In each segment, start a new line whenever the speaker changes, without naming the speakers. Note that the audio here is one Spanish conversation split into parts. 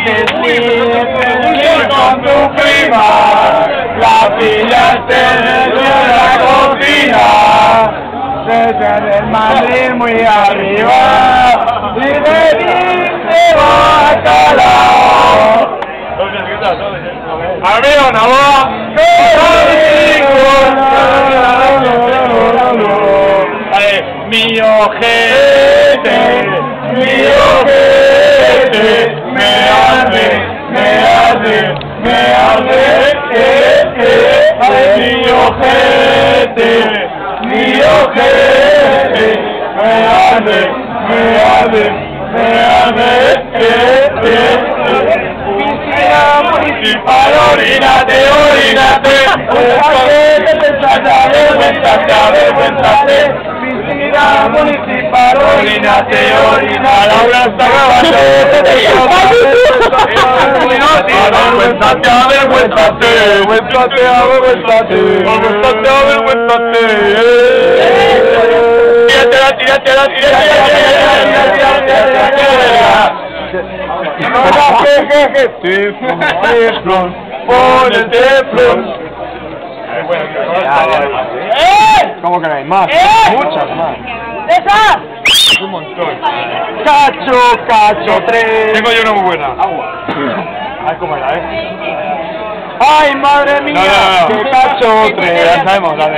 ir con tu prima, la pillaste de la cocina, desde el Madrid muy arriba, y de irse bacalao. Arriba, Nava, mi ojete, me arde, mi ojete, me arde, piscina municipal, orínate, avergüénzate, piscina municipal, orínate, Laura está grabando, teflón, pon el teflón. ¿Cómo que no hay más? Muchas más.
¡Esa!
Un montón. Cacho 3. Tengo yo una muy buena. Agua. A ver cómo era, ¡ay, madre mía! No. ¡Qué cacho 3! Ya sabemos la de...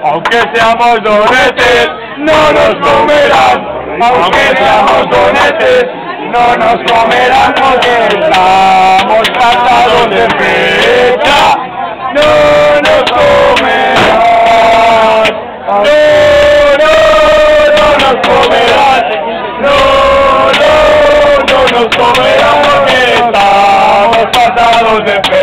Aunque seamos donetes, no nos comerán. Aunque seamos donetes, no nos comerán porque estamos pasados de fecha. No nos comerán. No nos comerán. No nos comerán porque estamos pasados de fecha.